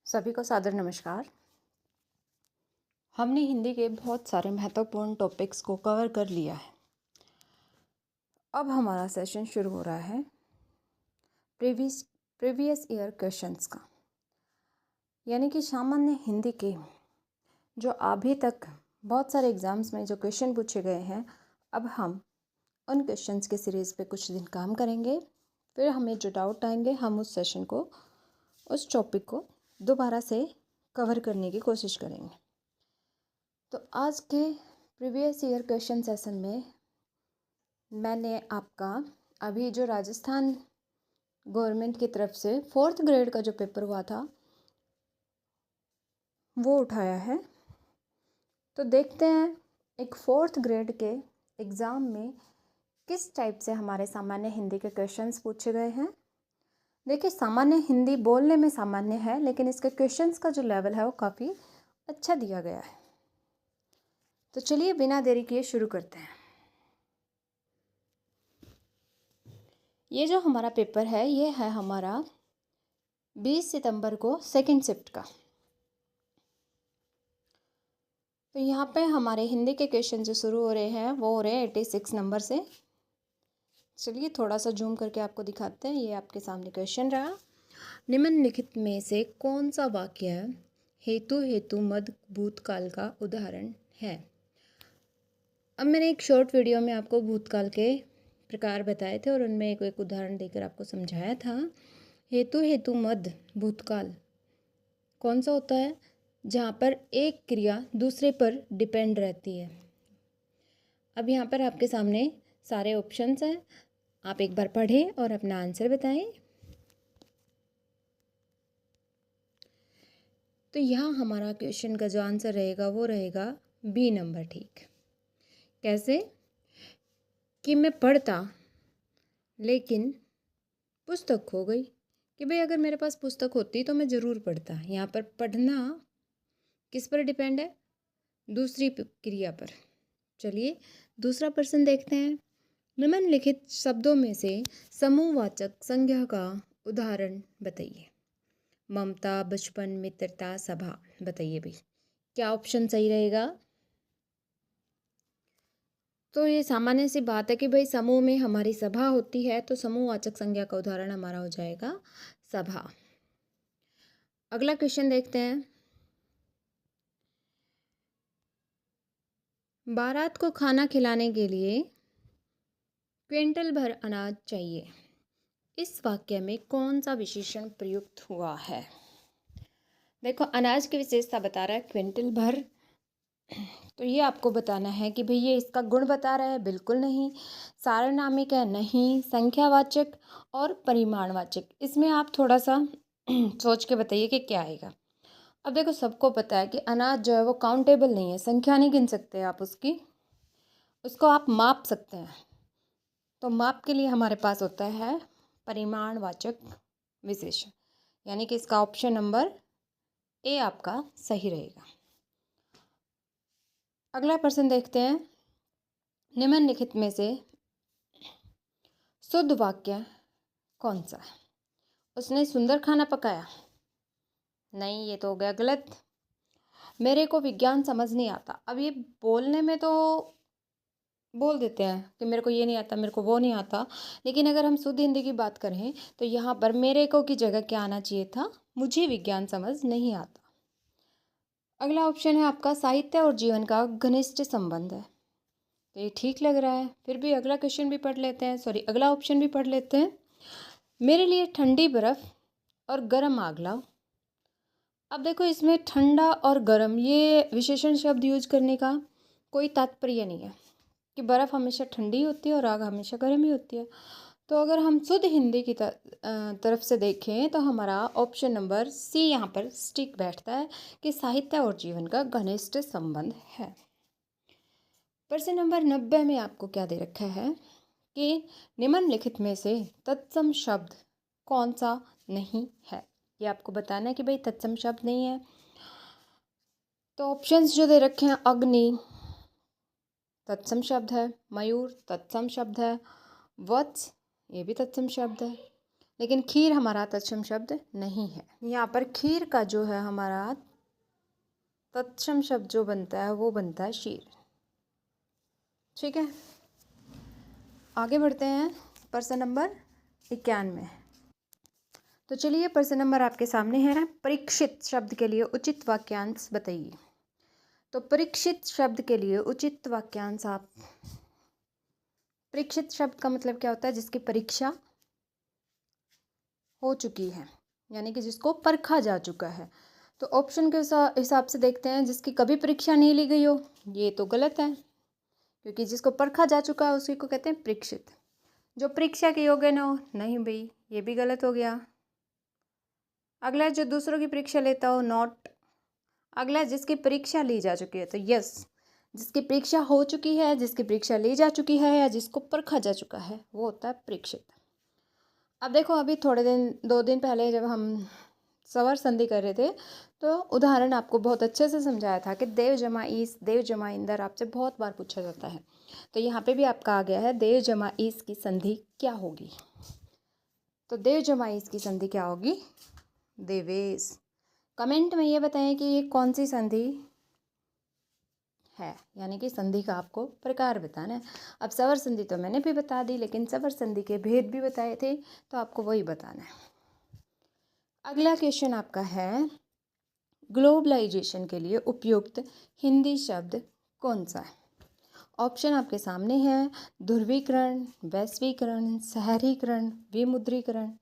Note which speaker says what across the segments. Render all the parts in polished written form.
Speaker 1: सभी को सादर नमस्कार। हमने हिंदी के बहुत सारे महत्वपूर्ण टॉपिक्स को कवर कर लिया है। अब हमारा सेशन शुरू हो रहा है प्रीवियस ईयर क्वेश्चंस का, यानी कि सामान्य हिंदी के जो अभी तक बहुत सारे एग्ज़ाम्स में जो क्वेश्चन पूछे गए हैं, अब हम उन क्वेश्चंस के सीरीज़ पे कुछ दिन काम करेंगे। फिर हमें जो डाउट आएंगे हम उस सेशन को, उस टॉपिक को दोबारा से कवर करने की कोशिश करेंगे। तो आज के प्रीवियस ईयर क्वेश्चन सेशन में मैंने आपका अभी जो राजस्थान गवर्नमेंट की तरफ से 4th ग्रेड का जो पेपर हुआ था वो उठाया है। तो देखते हैं एक 4th ग्रेड के एग्ज़ाम में किस टाइप से हमारे सामान्य हिंदी के क्वेश्चंस पूछे गए हैं। देखिए, सामान्य हिंदी बोलने में सामान्य है, लेकिन इसके क्वेश्चंस का जो लेवल है वो काफ़ी अच्छा दिया गया है। तो चलिए बिना देरी किए शुरू करते हैं। ये जो हमारा पेपर है ये है हमारा 20 सितंबर को सेकंड शिफ्ट का। तो यहाँ पे हमारे हिंदी के क्वेश्चन जो शुरू हो रहे हैं वो हो रहे हैं 86 नंबर से। चलिए थोड़ा सा जूम करके आपको दिखाते हैं। ये आपके सामने क्वेश्चन रहा, निम्नलिखित में से कौन सा वाक्य हेतु मद भूतकाल का उदाहरण है। अब मैंने एक शॉर्ट वीडियो में आपको भूतकाल के प्रकार बताए थे और उनमें एक उदाहरण देकर आपको समझाया था। हेतु मद भूतकाल कौन सा होता है, जहाँ पर एक क्रिया दूसरे पर डिपेंड रहती है। अब यहाँ पर आपके सामने सारे ऑप्शंस हैं, आप एक बार पढ़ें और अपना आंसर बताएं। तो यहाँ हमारा क्वेश्चन का जो आंसर रहेगा वो रहेगा बी नंबर। ठीक, कैसे कि मैं पढ़ता लेकिन पुस्तक खो गई, कि भाई अगर मेरे पास पुस्तक होती तो मैं ज़रूर पढ़ता। यहाँ पर पढ़ना किस पर डिपेंड है, दूसरी क्रिया पर। चलिए दूसरा प्रश्न देखते हैं। निम्नलिखित शब्दों में से समूहवाचक संज्ञा का उदाहरण बताइए। ममता, बचपन, मित्रता, सभा। बताइए भाई क्या ऑप्शन सही रहेगा। तो ये सामान्य सी बात है कि भाई समूह में हमारी सभा होती है, तो समूहवाचक संज्ञा का उदाहरण हमारा हो जाएगा सभा। अगला क्वेश्चन देखते हैं। बारात को खाना खिलाने के लिए क्विंटल भर अनाज चाहिए। इस वाक्य में कौन सा विशेषण प्रयुक्त हुआ है। देखो, अनाज की विशेषता बता रहा है क्विंटल भर, तो ये आपको बताना है कि भाई ये इसका गुण बता रहा है, बिल्कुल नहीं। सार्वनामिक है, नहीं। संख्यावाचक और परिमाणवाचक, इसमें आप थोड़ा सा सोच के बताइए कि क्या आएगा। अब देखो, सबको पता है कि अनाज जो है वो काउंटेबल नहीं है, संख्या नहीं गिन सकते आप उसको आप माप सकते हैं। तो माप के लिए हमारे पास होता है परिमाणवाचक विशेषण, यानी कि इसका ऑप्शन नंबर ए आपका सही रहेगा। अगला प्रश्न देखते हैं। निम्नलिखित में से शुद्ध वाक्य कौन सा है। उसने सुंदर खाना पकाया, नहीं, ये तो हो गया गलत। मेरे को विज्ञान समझ नहीं आता। अब ये बोलने में तो बोल देते हैं कि मेरे को ये नहीं आता, मेरे को वो नहीं आता, लेकिन अगर हम शुद्ध हिंदी की बात करें तो यहाँ पर मेरे को की जगह क्या आना चाहिए था, मुझे विज्ञान समझ नहीं आता। अगला ऑप्शन है आपका साहित्य और जीवन का घनिष्ठ संबंध है, तो ये ठीक लग रहा है। फिर भी अगला क्वेश्चन भी पढ़ लेते हैं, अगला ऑप्शन भी पढ़ लेते हैं। मेरे लिए ठंडी बर्फ और गर्म आग लाओ। अब देखो, इसमें ठंडा और गर्म ये विशेषण शब्द यूज करने का कोई तात्पर्य नहीं है कि बर्फ़ हमेशा ठंडी होती है और आग हमेशा गर्म ही होती है। तो अगर हम शुद्ध हिंदी की तरफ से देखें तो हमारा ऑप्शन नंबर सी यहाँ पर स्टिक बैठता है कि साहित्य और जीवन का घनिष्ठ संबंध है। प्रश्न नंबर 90 में आपको क्या दे रखा है कि निम्नलिखित में से तत्सम शब्द कौन सा नहीं है। ये आपको बताना है कि भाई तत्सम शब्द नहीं है। तो ऑप्शंस जो दे रखे हैं, अग्नि तत्सम शब्द है, मयूर तत्सम शब्द है, वत्स ये भी तत्सम शब्द है, लेकिन खीर हमारा तत्सम शब्द नहीं है। यहाँ पर खीर का जो है हमारा तत्सम शब्द जो बनता है वो बनता है शीर। ठीक है, आगे बढ़ते हैं प्रश्न नंबर 91। तो चलिए प्रश्न नंबर आपके सामने है। परीक्षित शब्द के लिए उचित वाक्यांश बताइए। तो परीक्षित शब्द के लिए उचित वाक्यांश आप, परीक्षित शब्द का मतलब क्या होता है? जिसकी परीक्षा हो चुकी है, यानी कि जिसको परखा जा चुका है। तो ऑप्शन के हिसाब से देखते हैं, जिसकी कभी परीक्षा नहीं ली गई हो, ये तो गलत है, क्योंकि जिसको परखा जा चुका है उसी को कहते हैं परीक्षित। जो परीक्षा के योग्य न हो, नहीं भाई, ये भी गलत हो गया। अगला जो दूसरों की परीक्षा लेता हो, नॉट। अगला जिसकी परीक्षा ली जा चुकी है, तो यस, जिसकी परीक्षा हो चुकी है, जिसकी परीक्षा ली जा चुकी है या जिसको परखा जा चुका है, वो होता है परीक्षित। अब देखो, अभी थोड़े दिन 2 दिन पहले जब हम स्वर संधि कर रहे थे तो उदाहरण आपको बहुत अच्छे से समझाया था कि देव जमा ईस, देव जमा इंदर आपसे बहुत बार पूछा जाता है। तो यहाँ पे भी आपका आ गया है, देव जमा ईस की संधि क्या होगी? तो देव जमा ईस की संधि क्या होगी? देवेश। कमेंट में ये बताएं कि ये कौन सी संधि है, यानी कि संधि का आपको प्रकार बताना है। अब स्वर संधि तो मैंने भी बता दी, लेकिन स्वर संधि के भेद भी बताए थे, तो आपको वही बताना है। अगला क्वेश्चन आपका है, ग्लोबलाइजेशन के लिए उपयुक्त हिंदी शब्द कौन सा है? ऑप्शन आपके सामने है, ध्रुवीकरण, वैश्वीकरण, शहरीकरण, विमुद्रीकरण।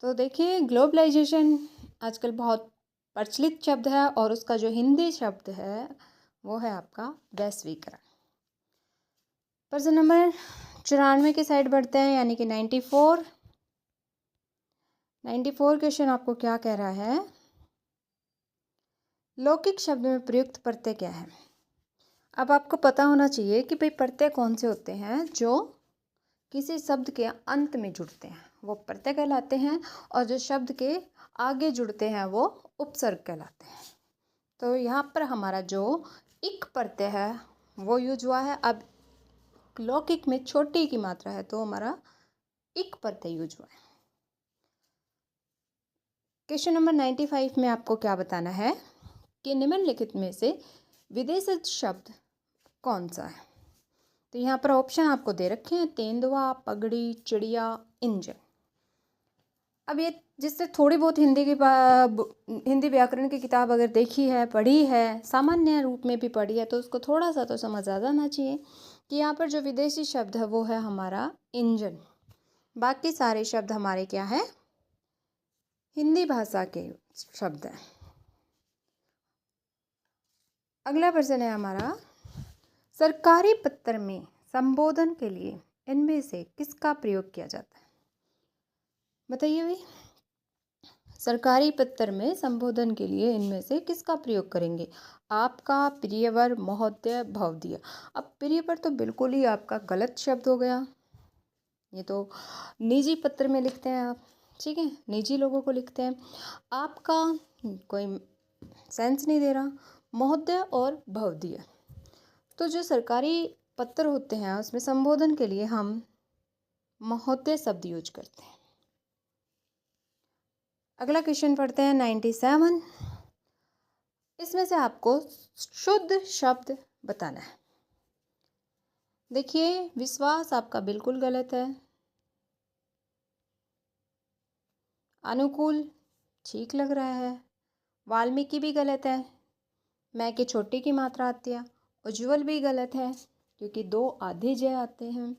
Speaker 1: तो देखिए, ग्लोबलाइजेशन आजकल बहुत प्रचलित शब्द है और उसका जो हिंदी शब्द है वो है आपका वैश्वीकरण। प्रश्न नंबर 94 की साइड बढ़ते हैं, यानी कि 94 क्वेश्चन आपको क्या कह रहा है? लौकिक शब्द में प्रयुक्त प्रत्यय क्या है? अब आपको पता होना चाहिए कि भाई प्रत्यय कौन से होते हैं जो किसी शब्द के अंत में जुड़ते हैं, वो प्रत्यय कहलाते हैं, और जो शब्द के आगे जुड़ते हैं वो उपसर्ग कहलाते हैं। तो यहाँ पर हमारा जो इक प्रत्यय है वो यूज हुआ है। अब लौकिक में छोटी की मात्रा है तो हमारा इक प्रत्यय यूज हुआ है। क्वेश्चन नंबर 95 में आपको क्या बताना है कि निम्नलिखित में से विदेशित शब्द कौन सा है? तो यहाँ पर ऑप्शन आपको दे रखे हैं, तेंदुआ, पगड़ी, चिड़िया, इंजन। अब ये जिससे थोड़ी बहुत हिंदी व्याकरण की किताब अगर देखी है, पढ़ी है, सामान्य रूप में भी पढ़ी है, तो उसको थोड़ा सा तो समझ आ जाना चाहिए कि यहाँ पर जो विदेशी शब्द है वो है हमारा इंजन। बाकी सारे शब्द हमारे क्या है? हिंदी भाषा के शब्द हैं। अगला प्रश्न है हमारा, सरकारी पत्र में संबोधन के लिए इनमें से किसका प्रयोग किया जाता है? बताइए भाई, सरकारी पत्र में संबोधन के लिए इनमें से किसका प्रयोग करेंगे? आपका, प्रियवर, महोदय, भवदीय। अब प्रियवर तो बिल्कुल ही आपका गलत शब्द हो गया, ये तो निजी पत्र में लिखते हैं आप, ठीक है, निजी लोगों को लिखते हैं। आपका कोई सेंस नहीं दे रहा। महोदय और भवदीय, तो जो सरकारी पत्र होते हैं उसमें संबोधन के लिए हम महोदय शब्द यूज करते हैं। अगला क्वेश्चन पढ़ते हैं 97। इसमें से आपको शुद्ध शब्द बताना है। देखिए, विश्वास आपका बिल्कुल गलत है। अनुकूल ठीक लग रहा है। वाल्मीकि भी गलत है। मैं के छोटे की मात्रा आती है। उज्ज्वल भी गलत है क्योंकि 2 आधे जय आते हैं।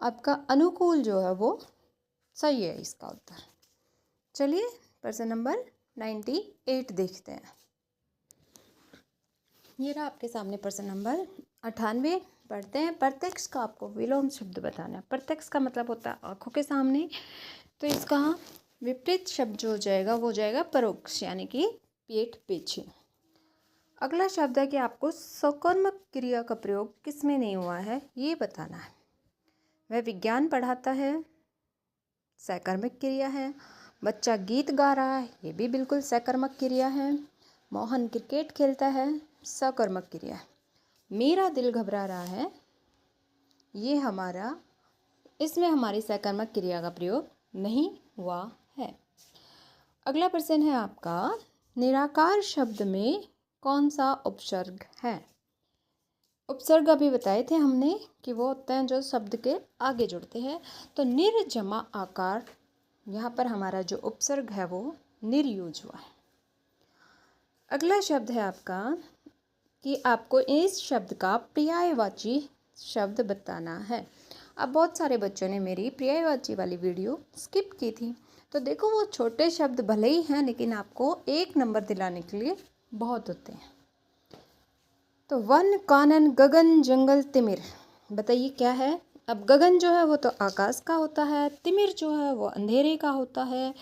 Speaker 1: आपका अनुकूल जो है वो सही है इसका उत्तर। चलिए प्रश्न नंबर 98 देखते हैं। ये रहा आपके सामने प्रश्न नंबर 98। पढ़ते हैं। प्रत्यक्ष का आपको विलोम शब्द बताना है। प्रत्यक्ष का मतलब होता है आंखों के सामने, तो इसका विपरीत शब्द जो हो जाएगा वो जाएगा परोक्ष, यानी कि पीठ पीछे। अगला शब्द है कि आपको सकर्मक क्रिया का प्रयोग किसमें नहीं हुआ है ये बताना है। वह विज्ञान पढ़ाता है, सकर्मक क्रिया है। बच्चा गीत गा रहा है, ये भी बिल्कुल सकर्मक क्रिया है। मोहन क्रिकेट खेलता है, सकर्मक क्रिया है। मेरा दिल घबरा रहा है, ये हमारा इसमें हमारी सकर्मक क्रिया का प्रयोग नहीं हुआ है। अगला प्रश्न है आपका, निराकार शब्द में कौन सा उपसर्ग है? उपसर्ग अभी बताए थे हमने कि वो होते हैं जो शब्द के आगे जुड़ते हैं। तो निर जमा आकार, यहाँ पर हमारा जो उपसर्ग है वो निर यूज हुआ है। अगला शब्द है आपका कि आपको इस शब्द का पर्यायवाची शब्द बताना है। अब बहुत सारे बच्चों ने मेरी पर्यायवाची वाली वीडियो स्किप की थी। तो देखो, वो छोटे शब्द भले ही हैं लेकिन आपको 1 नंबर दिलाने के लिए बहुत होते हैं। तो वन, कानन, गगन, जंगल, तिमिर, बताइए क्या है? अब गगन जो है वो तो आकाश का होता है, तिमिर जो है वो अंधेरे का होता है।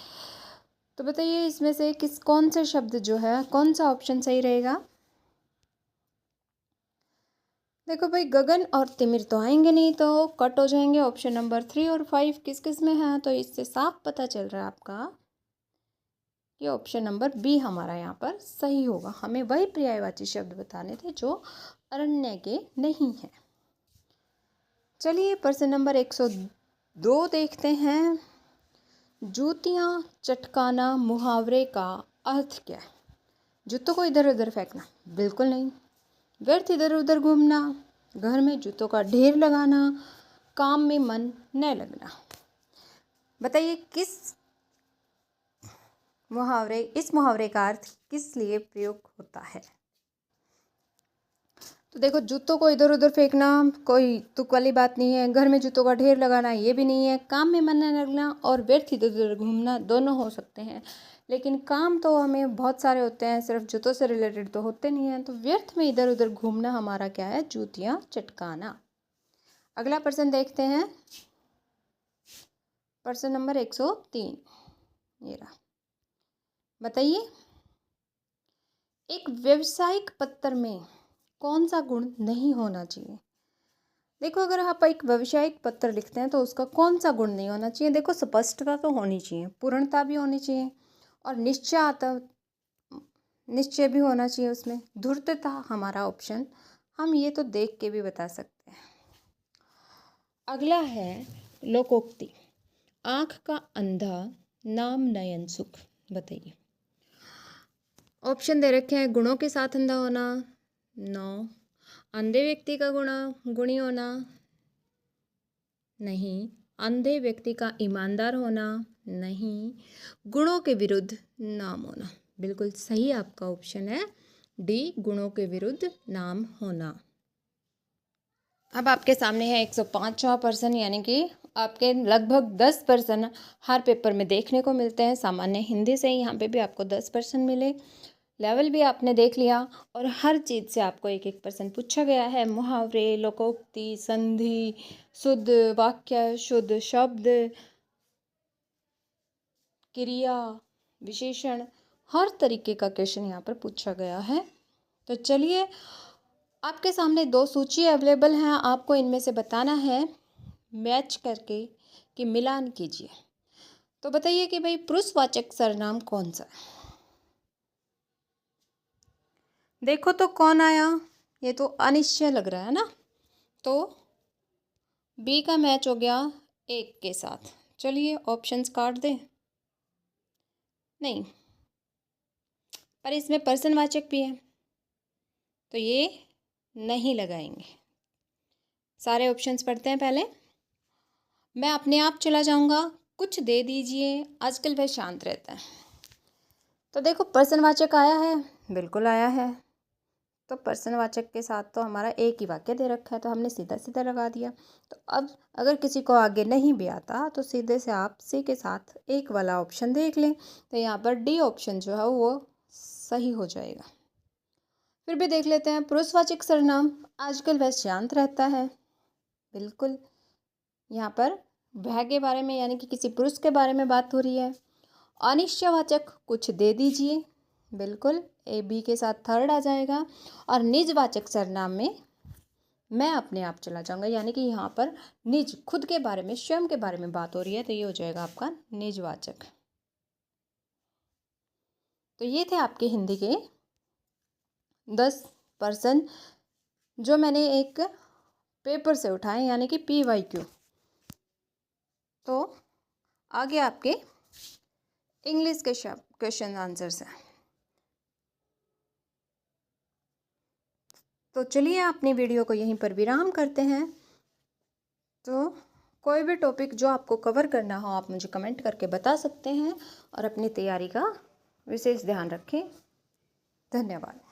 Speaker 1: तो बताइए इसमें से कौन से शब्द जो है, कौन सा ऑप्शन सही रहेगा? देखो भाई, गगन और तिमिर तो आएंगे नहीं, तो कट हो जाएंगे। ऑप्शन नंबर 3 और 5 किस किस में है? तो इससे साफ पता चल रहा है आपका कि ऑप्शन नंबर बी हमारा यहाँ पर सही होगा। हमें वही पर्यायवाची शब्द बताने थे जो अरण्य के नहीं हैं। चलिए प्रश्न नंबर 102 देखते हैं। जूतियाँ चटकाना मुहावरे का अर्थ क्या है? जूतों को इधर उधर फेंकना, बिल्कुल नहीं। व्यर्थ इधर उधर घूमना, घर में जूतों का ढेर लगाना, काम में मन न लगना। बताइए इस मुहावरे का अर्थ किस लिए प्रयोग होता है? तो देखो, जूतों को इधर उधर फेंकना कोई तुक वाली बात नहीं है, घर में जूतों का ढेर लगाना ये भी नहीं है, काम में मन न लगना और व्यर्थ इधर उधर घूमना दोनों हो सकते हैं। लेकिन काम तो हमें बहुत सारे होते हैं, सिर्फ जूतों से रिलेटेड तो होते नहीं हैं। तो व्यर्थ में इधर उधर घूमना हमारा क्या है? जूतियाँ चटकाना। अगला प्रश्न देखते हैं, प्रश्न नंबर 103। ये रहा। बताइए, एक व्यावसायिक पत्र में कौन सा गुण नहीं होना चाहिए? देखो, अगर आप एक व्यावसायिक पत्र लिखते हैं तो उसका कौन सा गुण नहीं होना चाहिए? देखो, स्पष्टता तो होनी चाहिए, पूर्णता भी होनी चाहिए और निश्चय भी होना चाहिए उसमें। धूर्तता हमारा ऑप्शन, हम ये तो देख के भी बता सकते हैं। अगला है लोकोक्ति, आँख का अंधा नाम नयन सुख। बताइए, ऑप्शन दे रखे हैं। गुणों के साथ अंधा होना, नो। अंधे व्यक्ति का गुणी होना, नहीं। अंधे व्यक्ति का ईमानदार होना, नहीं। गुणों के विरुद्ध नाम होना, बिल्कुल सही आपका ऑप्शन है डी, गुणों के विरुद्ध नाम होना। अब आपके सामने है 105वां प्रश्न, यानी कि आपके लगभग 10 प्रश्न हर पेपर में देखने को मिलते हैं। सामान्य हिंदी से यहाँ पे भी आपको 10 प्रश्न मिले। लेवल भी आपने देख लिया और हर चीज़ से आपको एक एक प्रश्न पूछा गया है। मुहावरे, लोकोक्ति, संधि, शुद्ध वाक्य, शुद्ध शब्द, क्रिया, विशेषण, हर तरीके का क्वेश्चन यहाँ पर पूछा गया है। तो चलिए, आपके सामने 2 सूची अवेलेबल हैं, आपको इनमें से बताना है मैच करके कि मिलान कीजिए। तो बताइए कि भाई पुरुषवाचक सर्वनाम कौन सा है? देखो तो कौन आया? ये तो अनिश्चय लग रहा है ना, तो बी का मैच हो गया 1 के साथ। चलिए ऑप्शंस काट दें। नहीं, पर इसमें पर्सनवाचक भी है तो ये नहीं लगाएंगे। सारे ऑप्शंस पढ़ते हैं पहले। मैं अपने आप चला जाऊंगा, कुछ दे दीजिए, आजकल वह शांत रहता है। तो देखो, पर्सनवाचक आया है, बिल्कुल आया है। तो पर्सनवाचक के साथ तो हमारा एक ही वाक्य दे रखा है, तो हमने सीधा सीधा लगा दिया। तो अब अगर किसी को आगे नहीं भी आता तो सीधे से आप सी के साथ एक वाला ऑप्शन देख लें। तो यहाँ पर डी ऑप्शन जो है वो सही हो जाएगा। फिर भी देख लेते हैं, पुरुषवाचक सर्वनाम आजकल वह शांत रहता है, बिल्कुल। यहाँ पर वह के बारे में यानी कि किसी पुरुष के बारे में बात हो रही है। अनिश्चयवाचक कुछ दे दीजिए, बिल्कुल ए बी के साथ थर्ड आ जाएगा। और निजवाचक सर्वनाम में मैं अपने आप चला जाऊंगा, यानी कि यहाँ पर निज, खुद के बारे में, स्वयं के बारे में बात हो रही है, तो ये हो जाएगा आपका निजवाचक। तो ये थे आपके हिंदी के 10 प्रश्न जो मैंने एक पेपर से उठाए, यानी कि PYQ। तो आगे आपके इंग्लिश के क्वेश्चन आंसर्स हैं। तो चलिए अपनी वीडियो को यहीं पर विराम करते हैं। तो कोई भी टॉपिक जो आपको कवर करना हो आप मुझे कमेंट करके बता सकते हैं और अपनी तैयारी का विशेष ध्यान रखें। धन्यवाद।